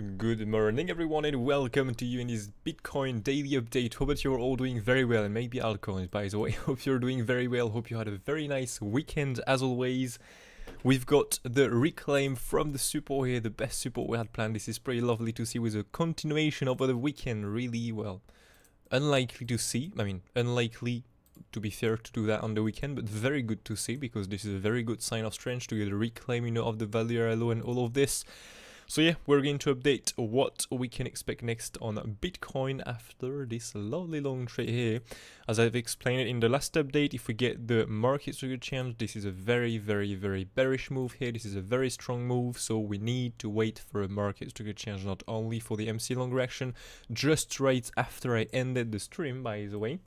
Good morning everyone and welcome to you in this Bitcoin daily update. Hope that you're all doing very well, and maybe altcoins by the way. Hope you're doing very well. Hope you had a very nice weekend as always. We've got the reclaim from the support here, the best support we had planned. This is pretty lovely to see with a continuation over the weekend. Really, well, unlikely to see. I mean, unlikely to be fair to do that on the weekend, but very good to see because this is a very good sign of strength to get a reclaim, of the value low and all of this. So yeah, we're going to update what we can expect next on Bitcoin after this lovely long trade here. As I've explained it in the last update, if we get the market trigger change, this is a very bearish move here. This is a very strong move, so we need to wait for a market trigger change, not only for the MC long reaction, just right after I ended the stream, by the way.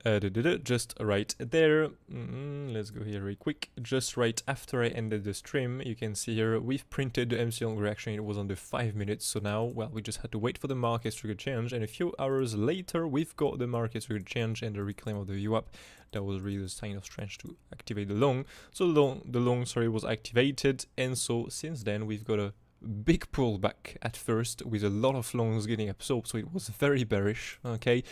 Just right there. Let's go here very quick. Just right after I ended the stream, you can see here we've printed the MC long reaction. It was under 5 minutes, so now, well, we just had to wait for the market trigger change, and a few hours later we've got the market trigger change and the reclaim of the VWAP. That was really the sign of strength to activate the long. So the long was activated, and so since then we've got a big pullback at first with a lot of longs getting absorbed, so it was very bearish, okay,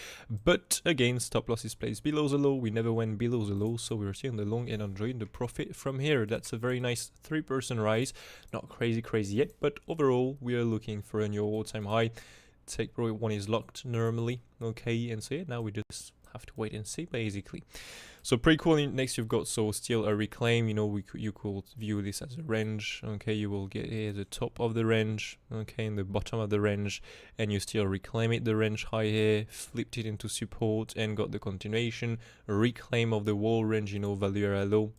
but again stop loss is placed below the low. We never went below the low, so we're still on the long and enjoying the profit from here. That's a very nice 3% rise, not crazy yet, but overall we are looking for a new all-time high. Take probably one is locked normally, okay, and so yeah, now we just have to wait and see basically. So pretty cool. Next you've got still a reclaim, you could view this as a range, okay, you will get here the top of the range, okay, and the bottom of the range, and you still reclaim it, the range high here, flipped it into support and got the continuation, a reclaim of the wall range, value area low.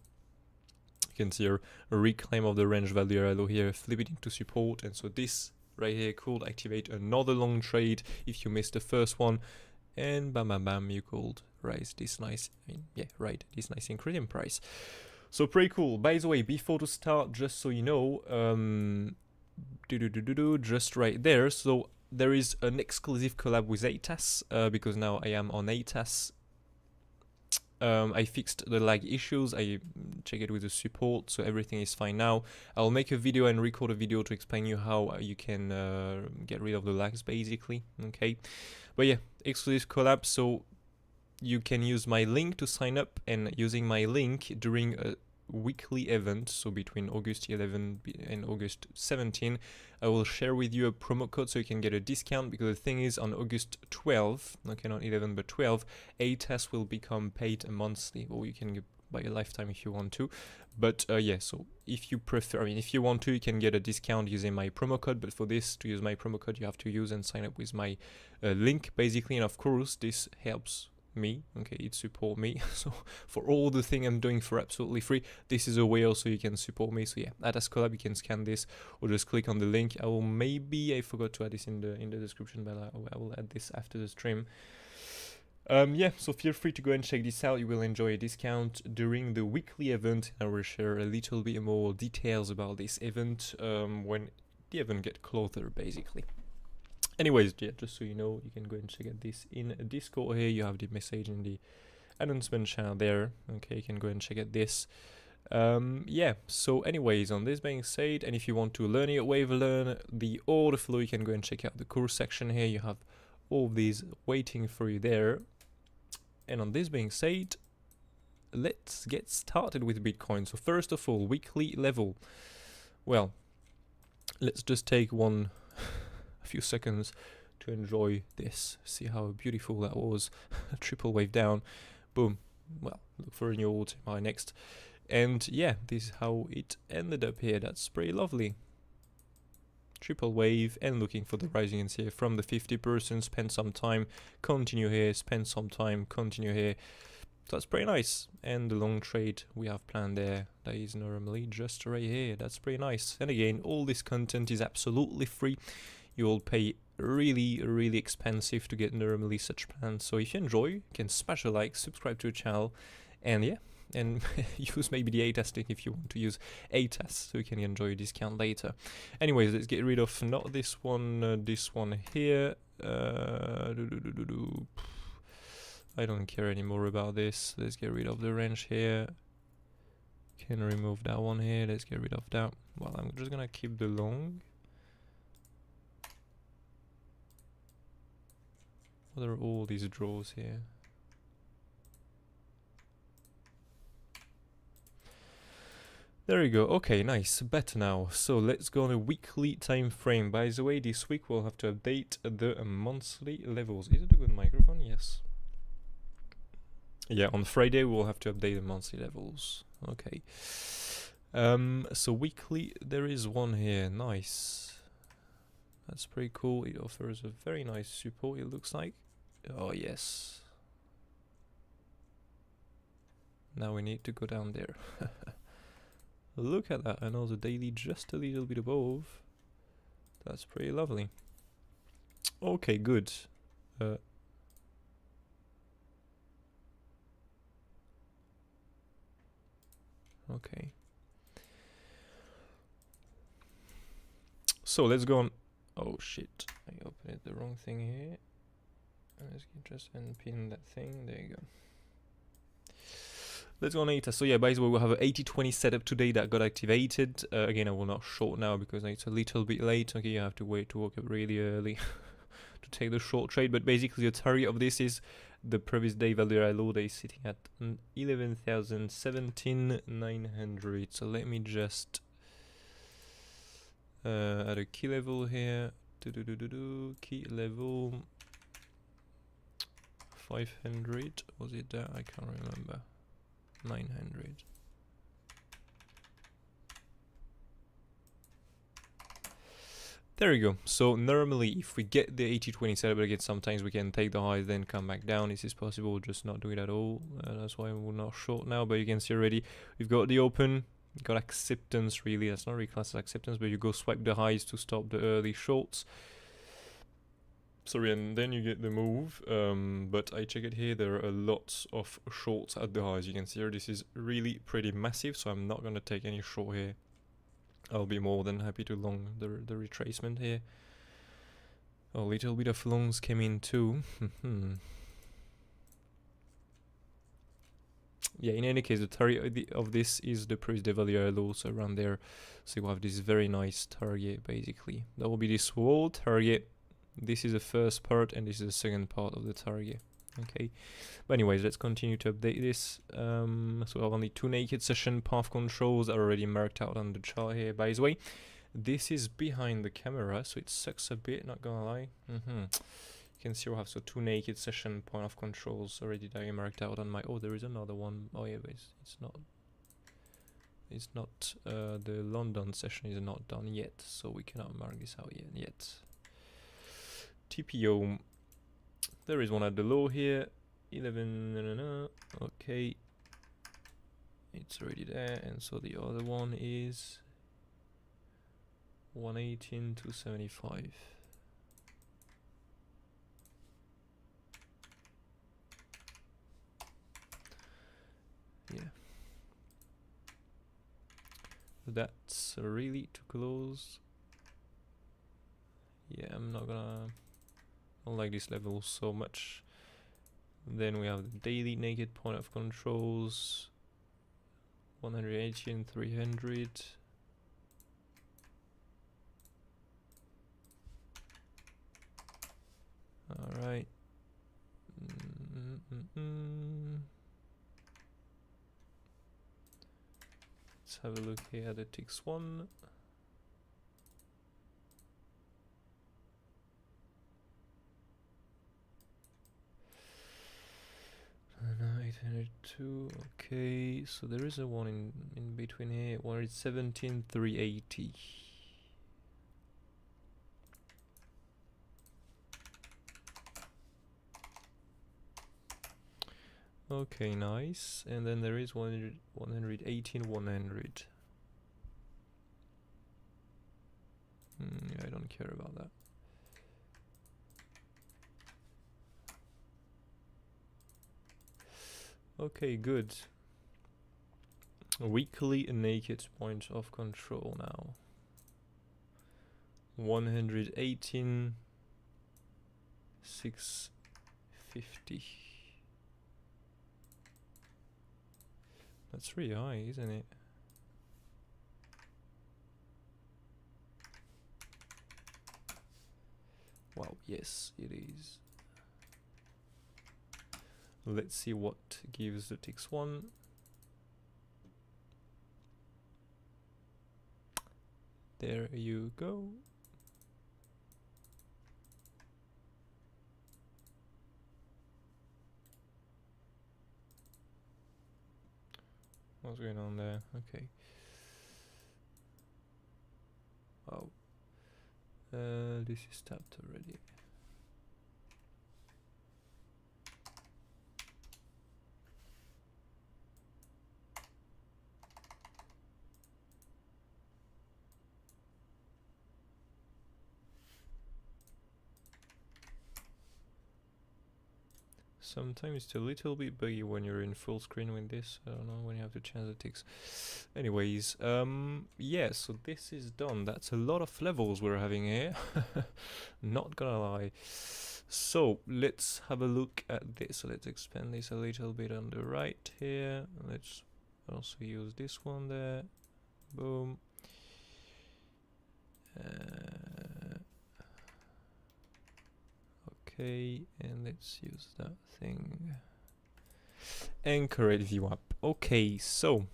You can see a reclaim of the range value area low here, flip it into support, and so this right here could activate another long trade if you missed the first one. And bam, you could raise this nice, this nice increase in price. So pretty cool. By the way, before to start, just so you know, just right there, so there is an exclusive collab with ATAS, because now I am on ATAS. I fixed the lag issues, I checked it with the support, so everything is fine now. I'll make a video and record a video to explain you how you can get rid of the lags basically, okay. But yeah, exclusive collab, so you can use my link to sign up, and using my link during a weekly event, so between August 11 and August 17, I will share with you a promo code so you can get a discount, because the thing is on August 12, okay, not 11 but 12, ATAS will become paid monthly, or you can buy a lifetime if you want to. But yeah, so if you prefer, if you want to, you can get a discount using my promo code, but for this, to use my promo code, you have to use and sign up with my link basically, and of course this helps me, okay, it support me. So for all the thing I'm doing for absolutely free, this is a way also you can support me. So yeah, ATAS collab, you can scan this or just click on the link. I forgot to add this in the description, but I will add this after the stream. Yeah, so feel free to go and check this out. You will enjoy a discount during the weekly event. I will share a little bit more details about this event when the event gets closer basically. Anyways, yeah, just so you know, you can go and check out this in Discord here. You have the message in the announcement channel there, okay, you can go and check out this. Yeah, so anyways, on this being said, and if you want to learn your wave, learn the order flow, you can go and check out the course section here. You have all these waiting for you there. And on this being said, let's get started with Bitcoin. So first of all, weekly level. Well, let's just take a few seconds to enjoy this. See how beautiful that was. Triple wave down, boom. Well, look for a new all-time high next. And yeah, this is how it ended up here. That's pretty lovely. Triple wave and looking for the rising, and see from the 50%, spend some time, continue here, spend some time, continue here. So that's pretty nice. And the long trade we have planned there, that is normally just right here. That's pretty nice. And again, all this content is absolutely free. You will pay really expensive to get normally such plans. So if you enjoy, you can smash a like, subscribe to the channel, and yeah, and use maybe the ATAS link if you want to use ATAS, so you can enjoy a discount later. Anyways, let's get rid of not this one, this one here. I don't care anymore about this. Let's get rid of the range here. Can remove that one here. Let's get rid of that. Well, I'm just gonna keep the long. What are all these draws here? There you go. Okay, nice. Better now. So let's go on a weekly time frame. By the way, this week we'll have to update the monthly levels. Is it a good microphone? Yes. Yeah, on Friday we'll have to update the monthly levels. Okay. So weekly, there is one here. Nice. That's pretty cool. It offers a very nice support, it looks like. Oh, yes. Now we need to go down there. Look at that. I know the daily just a little bit above. That's pretty lovely. Okay, good. Okay. So let's go on. Oh shit, I opened the wrong thing here. Let's just unpin that thing. There you go. Let's go on ATA. So yeah, by the way, we'll have an 80-20 setup today that got activated. Again, I will not short now because it's a little bit late. Okay, you have to wait to wake up really early to take the short trade. But basically, the target of this is the previous day value low day sitting at 11,017,900. So let me just at a key level here. Key level 500. Was it there? I can't remember. 900. There you go. So normally if we get the 80-20 setup again, sometimes we can take the highs then come back down. This is possible, just not do it at all. That's why we're not short now, but you can see already we've got the open, got acceptance really. That's not really classed as acceptance, but you go swipe the highs to stop the early shorts. Sorry, and then you get the move, but I check it here, there are a lot of shorts at the highs. You can see here this is really pretty massive, so I'm not going to take any short here. I'll be more than happy to long the retracement here. A little bit of longs came in too. Yeah, in any case, the target of this is the previous day value low, so around there. So you have this very nice target basically. That will be this whole target. This is the first part and this is the second part of the target. Okay, but anyways, let's continue to update this. So we have only 2 naked session path controls are already marked out on the chart here. By the way, this is behind the camera, so it sucks a bit, not gonna lie. You can see we have 2 naked session point of controls already there marked out on my. Oh, there is another one. Oh yeah, but it's not the London session is not done yet, so we cannot mark this out yet. TPO, there is one at the low here, 11, okay, it's already there, and so the other one is 118 to 75. Yeah, that's really too close. Yeah, I'm not gonna. I don't like this level so much. Then we have the daily naked point of controls, 180 and 300. All right. Let's have a look here at the TX1. 802. Okay, so there is a one in between here. 117, 380. Okay, nice. And then there is 100, 118, 100. I don't care about that. Okay, good. Weekly naked point of control now. 118, 650. That's really high, isn't it? Wow, yes, it is. Let's see what gives the TX1. There you go. What's going on there? Okay. Oh. This is tapped already. Sometimes it's a little bit buggy when you're in full screen with this. I don't know when you have to change the ticks. Anyways, yeah, so this is done. That's a lot of levels we're having here. Not gonna lie. So let's have a look at this. So let's expand this a little bit on the right here. Let's also use this one there. Boom. Okay, and let's use that thing. Anchor it view up. Okay, so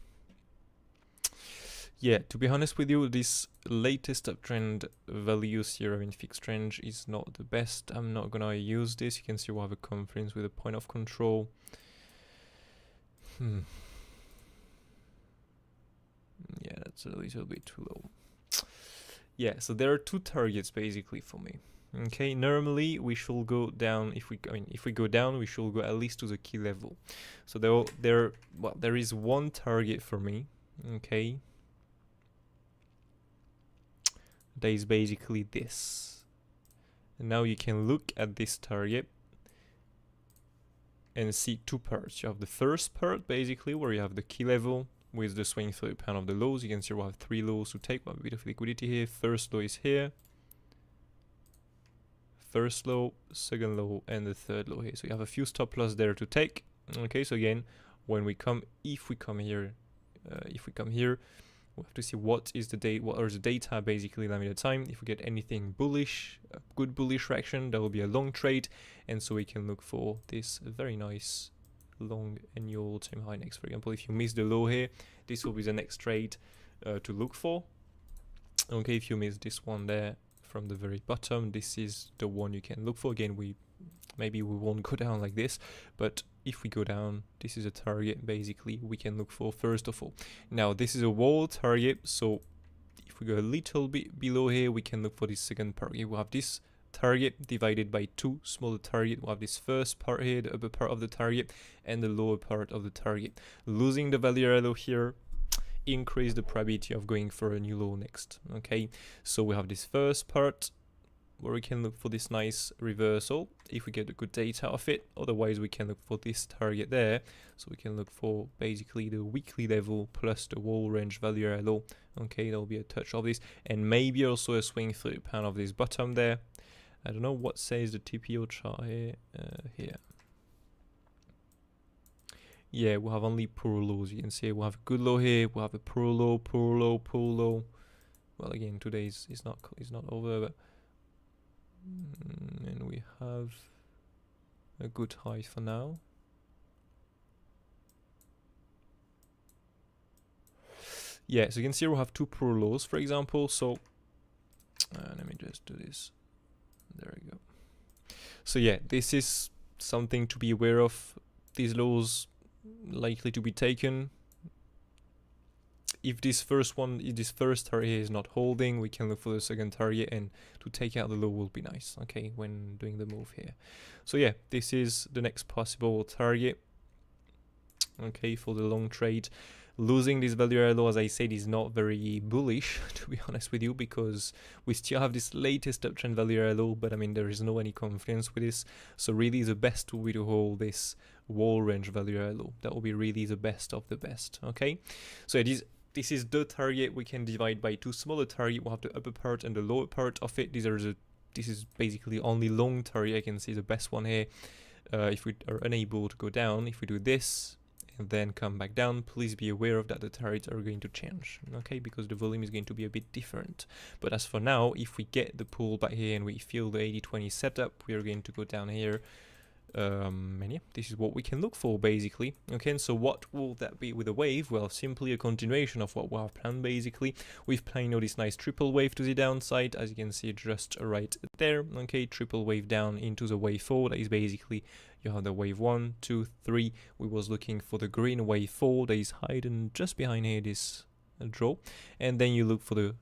yeah, to be honest with you, this latest uptrend values here in fixed range is not the best. I'm not gonna use this. You can see we have a confluence with a point of control. Yeah, that's a little bit too low. Yeah, so there are two targets basically for me. Okay, normally we should go down. If we go down, we should go at least to the key level. So there is one target for me. Okay, that is basically this. And now you can look at this target and see two parts. You have the first part basically where you have the key level with the swing through pound of the lows. You can see we have 3 lows to take, a bit of liquidity here. First low is here. First low, second low, and the third low here. So you have a few stop loss there to take. Okay, so again, when we come, if we come here, we have to see what are the data basically limited time. If we get anything bullish, a good bullish reaction, that will be a long trade, and so we can look for this very nice long annual all-time high next. For example, if you miss the low here, this will be the next trade to look for. Okay, if you miss this one there from the very bottom, this is the one you can look for. Again, maybe we won't go down like this, but if we go down, this is a target basically we can look for first of all. Now this is a wall target, so if we go a little bit below here, we can look for this second target. We'll have this target divided by two smaller target. We'll have this first part here, the upper part of the target, and the lower part of the target. Losing the value arrow here increase the probability of going for a new low next. Okay, so we have this first part where we can look for this nice reversal if we get the good data of it. Otherwise we can look for this target there, so we can look for basically the weekly level plus the wall range value area low. Okay, there will be a touch of this, and maybe also a swing through pound of this bottom there. I don't know what says the TPO chart here. Yeah, we have only poor lows. You can see we have a good low here, we have a poor low, poor low, poor low. Well, again, today is not over, but and we have a good high for now. Yeah, so you can see we have two poor lows, for example. So let me just do this. There we go. So yeah, this is something to be aware of. These lows likely to be taken. If this first target is not holding, we can look for the second target, and to take out the low will be nice, okay, when doing the move here. So yeah, this is the next possible target, okay, for the long trade. Losing this value area low, as I said, is not very bullish, to be honest with you, because we still have this latest uptrend value area low, but I mean, there is no any confidence with this. So really the best way to hold this wall range value area low. That will be really the best of the best, okay? So this is the target. We can divide by two smaller targets. We'll have the upper part and the lower part of it. This is basically only long target. I can see the best one here. If we are unable to go down, if we do this and then come back down, please be aware of that the targets are going to change, okay, because the volume is going to be a bit different. But as for now, if we get the pull back here and we feel the 80-20 setup, we are going to go down here And yeah, this is what we can look for basically. Okay, and so what will that be with a wave? Well, simply a continuation of what we have planned basically. We've planned this nice triple wave to the downside, as you can see just right there. Okay, triple wave down into the wave 4. That is basically, you have the wave 1, 2, 3. We was looking for the green wave 4 that is hidden just behind here, this draw, and then you look for the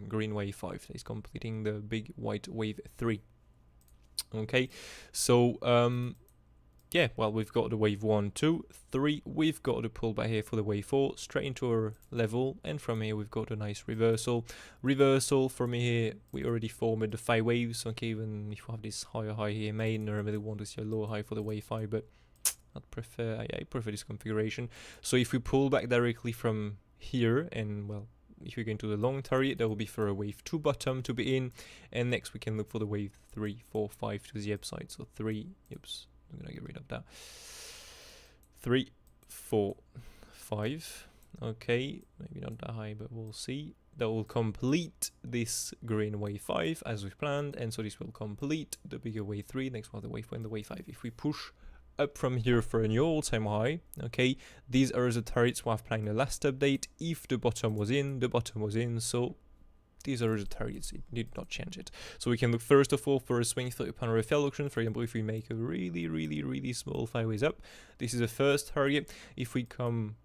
green wave 5 that is completing the big white wave 3. Okay, so yeah, well, we've got the wave 1, 2, 3. We've got the pullback here for the wave 4 straight into our level, and from here we've got a nice reversal. From here we already formed the 5 waves. Okay, even if we have this higher high here made, and I really want to see a lower high for the wave 5, but I prefer this configuration. So if we pull back directly from here, and well, if we go into the long target, that will be for a wave 2 bottom to be in, and next we can look for the wave 3, 4, 5 to the upside. So 3, oops, I'm gonna get rid of that. 3, 4, 5. Okay, maybe not that high, but we'll see. That will complete this green wave 5 as we've planned, and so this will complete the bigger wave 3. Next one, the wave 4 and the wave 5. If we push up from here for a new all-time high, okay, these are the targets we have planned the last update. If the bottom was in, so these are the targets, it did not change it. So we can look first of all for a swing through upon a refill auction. For example, if we make a really small 5 ways up, this is the first target. If we come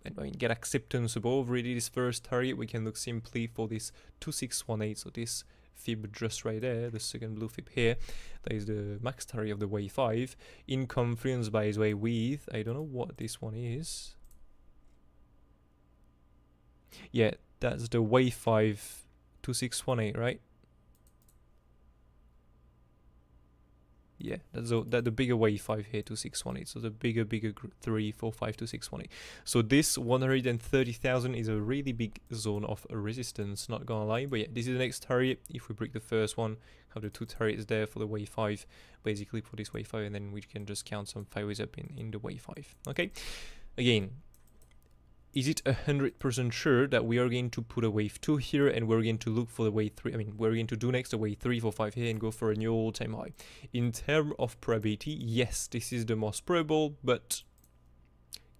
and get acceptance above really this first target, we can look simply for this 2618, so this fib just right there, the second blue fib here. That is the max target of the wave 5 in confluence, by the way, with, I don't know what this one is. Yeah, that's the wave 5 2618, right? Yeah, that's the bigger wave 5 here, 2618. So the bigger 3, 4, 5, 2618. So this 130,000 is a really big zone of resistance, not gonna lie. But yeah, this is the next target. If we break the first one, have the 2 targets there for the wave 5, basically for this wave 5, and then we can just count some 5 ways up in the wave 5. Okay, again, is it 100% sure that we are going to put a wave 2 here and we're going to look for the wave 3? I mean, we're going to do next a wave 3, 4, 5 here and go for a new all-time high. In terms of probability, yes, this is the most probable, but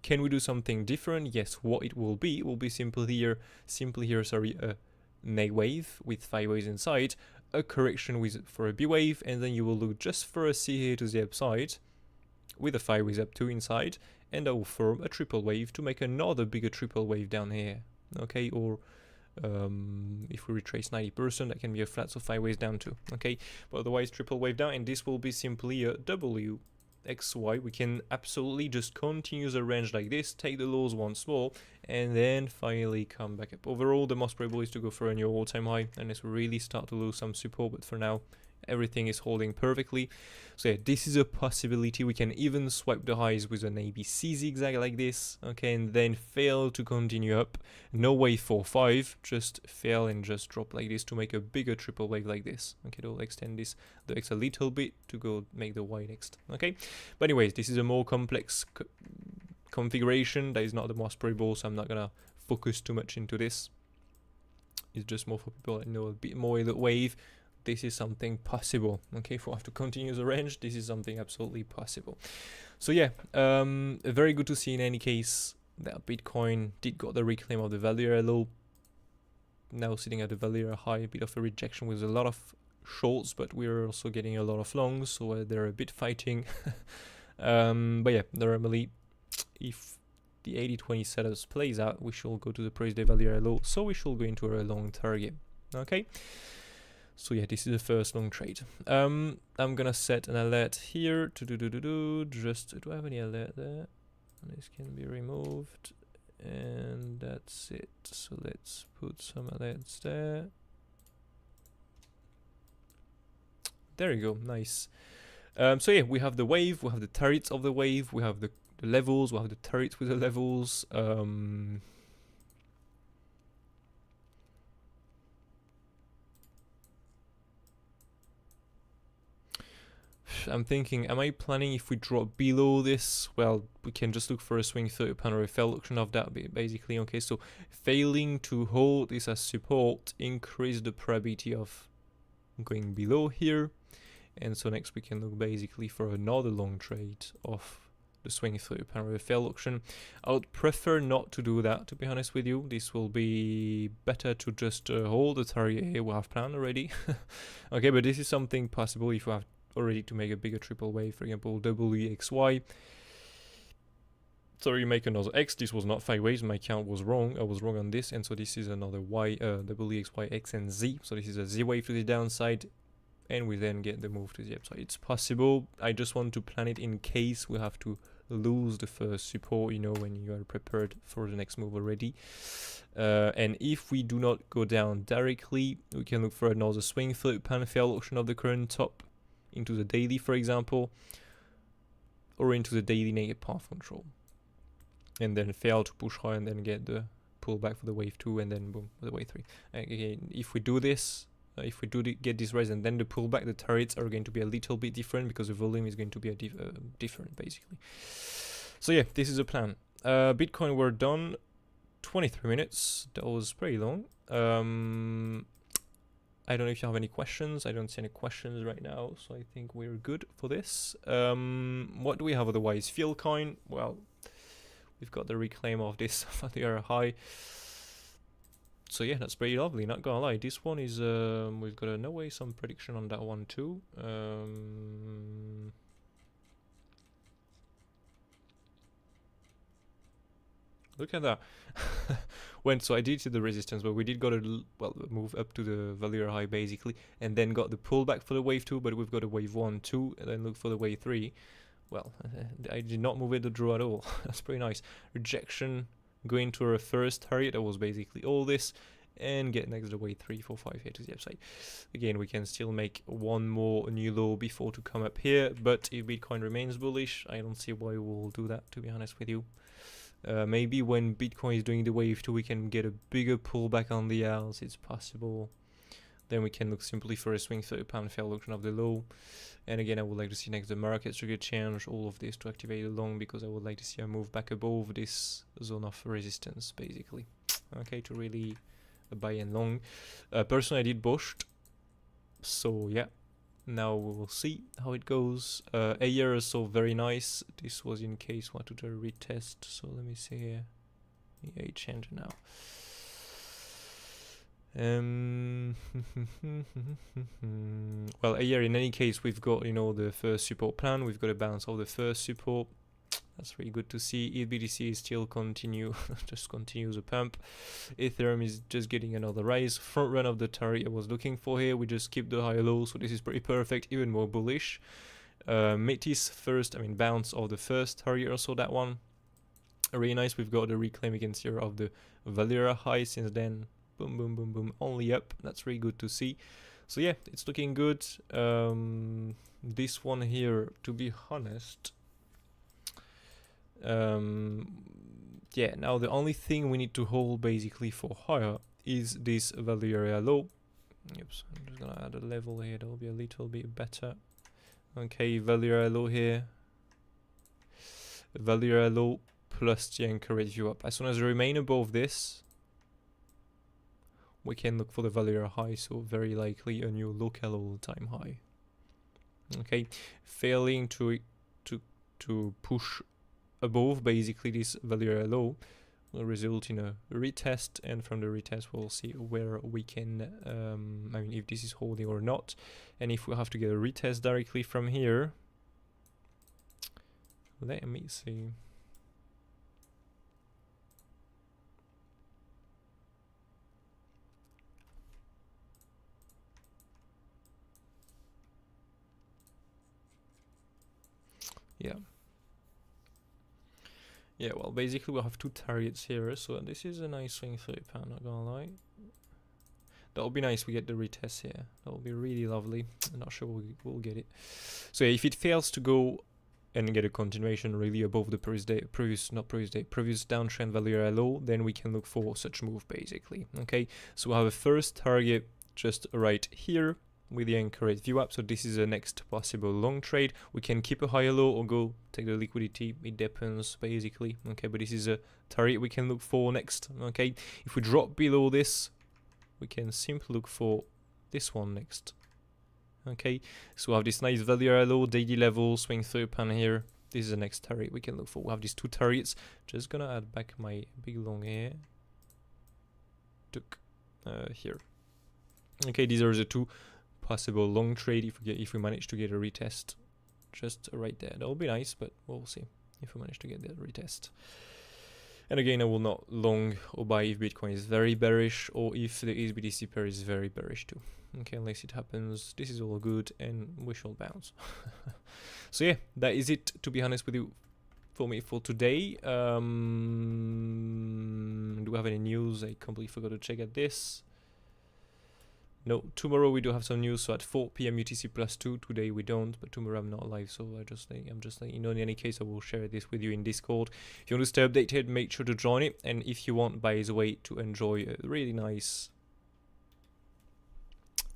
can we do something different? Yes, what it will be simply here, a neg wave with 5 waves inside, a correction for a B wave, and then you will look just for a C here to the upside with a 5 waves up 2 inside, and that will form a triple wave to make another bigger triple wave down here. Okay, or if we retrace 90%, that can be a flat, so 5 waves down too. Okay, but otherwise triple wave down, and this will be simply a W XY. We can absolutely just continue the range like this, take the lows once more, and then finally come back up. Overall, the most probable is to go for a new all-time high, unless we really start to lose some support, but for now, everything is holding perfectly. So yeah, this is a possibility. We can even swipe the highs with an ABC zigzag like this, okay, and then fail to continue up. No wave 4, 5, just fail and just drop like this to make a bigger triple wave like this. Okay, they'll extend this the X a little bit to go make the Y next. Okay, but anyways, this is a more complex configuration that is not the most probable, so I'm not gonna focus too much into this. It's just more for people that know a bit more of the wave. This is something possible. Okay, if we have to continue the range, this is something absolutely possible. So yeah, very good to see in any case that Bitcoin did got the reclaim of the value area low. Now sitting at the value area high, a bit of a rejection with a lot of shorts, but we're also getting a lot of longs, so they're a bit fighting. But yeah, normally if the 80-20 setups plays out, we shall go to the price day value area low, so we shall go into a long target. Okay. So yeah, this is the first long trade. I'm gonna set an alert here to do I have any alert there? This can be removed, and that's it. So let's put some alerts there. There you go, nice. So yeah, we have the wave, we have the targets of the wave, we have the levels, we have the targets with the levels. I'm thinking, am I planning if we drop below this? Well, we can just look for a swing 30-pound or a fail auction of that basically. Okay, so failing to hold this as support, increase the probability of going below here, And so next we can look basically for another long trade of the swing through pan with a failed auction. I would prefer not to do that, to be honest with you. This will be better to just hold the target here we have planned already. Okay, but this is something possible if you have already to make a bigger triple wave, for example WXY. So you make another X. This was not 5 waves, my count was wrong, I was wrong on this, and so this is another Y, WXY, X and Z. So this is a Z wave to the downside, and we then get the move to the upside. It's possible. I just want to plan it in case we have to lose the first support, you know, when you are prepared for the next move already. And if we do not go down directly, we can look for another swing through pan, failed auction of the current top into the daily, for example, or into the daily naked path control, and then fail to push high and then get the pullback for the wave 2 and then boom for the wave 3. Again, if we do this, if we do get this rise and then the pullback, the targets are going to be a little bit different because the volume is going to be different basically. So yeah, this is a plan. Bitcoin, we're done. 23 minutes. That was pretty long. I don't know if you have any questions. I don't see any questions right now, so I think we're good for this. What do we have otherwise? Field coin. Well, we've got the reclaim of this value high. So yeah, that's pretty lovely, not gonna lie. This one is, we've got a no way some prediction on that one too. Look at that. So I did see the resistance, but we did got a, well, move up to the value high basically, and then got the pullback for the wave 2, but we've got a wave 1, 2, and then look for the wave 3. Well, I did not move it to draw at all. That's pretty nice. Rejection, going to our first target, that was basically all this, and get next to wave 3, 4, 5 here to the upside. Again, we can still make one more new low before to come up here, but if Bitcoin remains bullish, I don't see why we'll do that, to be honest with you. Maybe when Bitcoin is doing the wave 2, we can get a bigger pullback on the alts, it's possible. Then we can look simply for a swing through pan, failed auction of the low. And again, I would like to see next the market structure change, all of this to activate the long, because I would like to see a move back above this zone of resistance, basically. Okay, to really buy and long. Personally, I did both. So yeah, now we will see how it goes. A year or so, very nice. This was in case we wanted to retest. So let me see here. Yeah, it changed now. Well, a year in any case, we've got, you know, the first support plan, we've got a bounce of the first support. That's really good to see. BTC is still just continues a pump. Ethereum is just getting another rise. Front run of the target I was looking for here. We just keep the high low, so this is pretty perfect, even more bullish. METIS first, I mean bounce of the first target, also that one. Really nice. We've got the reclaim against here of the Valera high since then. Boom, boom, boom, boom, only up. That's really good to see. So yeah, it's looking good. This one here, to be honest, yeah, now the only thing we need to hold basically for higher is this value area low. Oops, I'm just gonna add a level here, that'll be a little bit better. Okay, value area low here, value area low plus the anchor rate view up. As soon as we remain above this, we can look for the value area high, so very likely a new local all-time high. Okay, failing to push above basically this value area low will result in a retest, and from the retest we'll see where we can I mean, if this is holding or not. And if we have to get a retest directly from here, let me see. Yeah, well, basically we'll have two targets here, so this is a nice swing through pan, not gonna lie. That'll be nice, we get the retest here. That'll be really lovely. I'm not sure we'll get it. So yeah, if it fails to go and get a continuation really above the previous downtrend value area low, then we can look for such move basically. Okay, so we'll have a first target just right here with the anchor rate view up. So this is the next possible long trade. We can keep a higher low or go take the liquidity, it depends basically. Okay, but this is a target we can look for next. Okay, if we drop below this, we can simply look for this one next. Okay, so we have this nice value low, daily level, swing through pan here. This is the next target we can look for. We have these two targets. Just gonna add back my big long here. Took here. Okay, these are the two possible long trade if we manage to get a retest. Just right there. That would be nice, but we'll see if we manage to get that retest. And again, I will not long or buy if Bitcoin is very bearish or if the BTC pair is very bearish too. Okay, unless it happens, this is all good and we shall bounce. So yeah, that is it, to be honest with you, for me for today. Do we have any news? I completely forgot to check at this. No, tomorrow we do have some news, so at 4 PM UTC +2. Today we don't, but tomorrow I'm not live, so I'm just letting you know. In any case, I will share this with you in Discord. If you want to stay updated, make sure to join it. And if you want, by the way, to enjoy a really nice,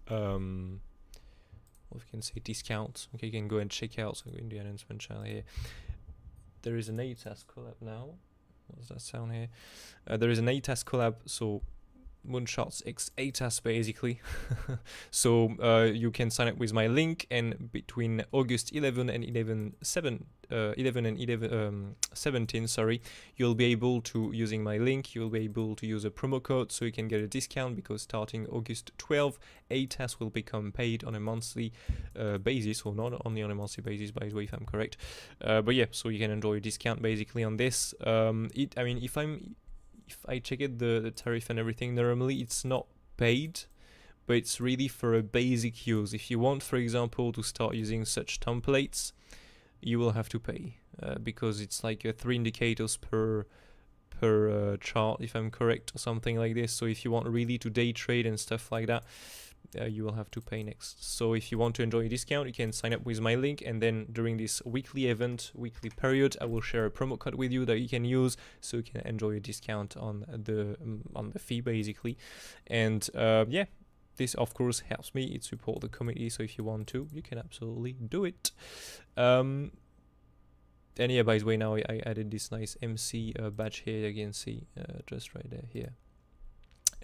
what we can say, discount. Okay, you can go and check out. So in the announcement channel here, there is an ATAS collab now. What does that sound here? There is an ATAS collab, so MOONCHARTS X ATAS basically. So you can sign up with my link, and between August 11 and 17, sorry, you'll be able to, using my link, you'll be able to use a promo code so you can get a discount, because starting August 12, ATAS will become paid on a monthly basis, or not only on a monthly basis, by the way, if I'm correct. But yeah, so you can enjoy a discount basically on this. I mean, if I check it, the tariff and everything, normally it's not paid, but it's really for a basic use. If you want, for example, to start using such templates, you will have to pay, because it's like 3 indicators per chart, if I'm correct, or something like this. So if you want really to day trade and stuff like that, you will have to pay next. So if you want to enjoy a discount, you can sign up with my link, and then during this weekly period, I will share a promo code with you that you can use, so you can enjoy a discount on the fee basically. And yeah, this of course helps me, it supports the community, so if you want to, you can absolutely do it. And yeah, by the way, now I added this nice MC badge here, you can see just right there here,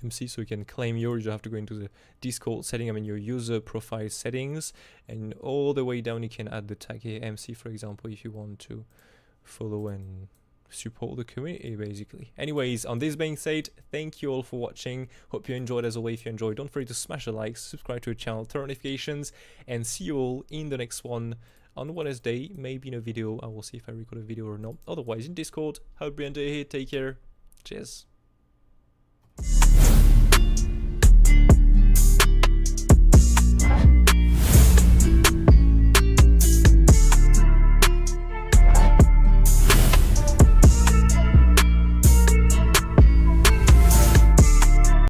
MC, so you can claim yours. You have to go into the Discord setting, I mean your user profile settings, and all the way down you can add the tag here, MC, for example, if you want to follow and support the community basically. Anyways, on this being said, thank you all for watching. Hope you enjoyed. As always, if you enjoyed, don't forget to smash the like, subscribe to the channel, turn on notifications, and see you all in the next one on Wednesday, maybe in a video. I will see if I record a video or not. Otherwise, in Discord. Have a brilliant day here. Take care. Cheers.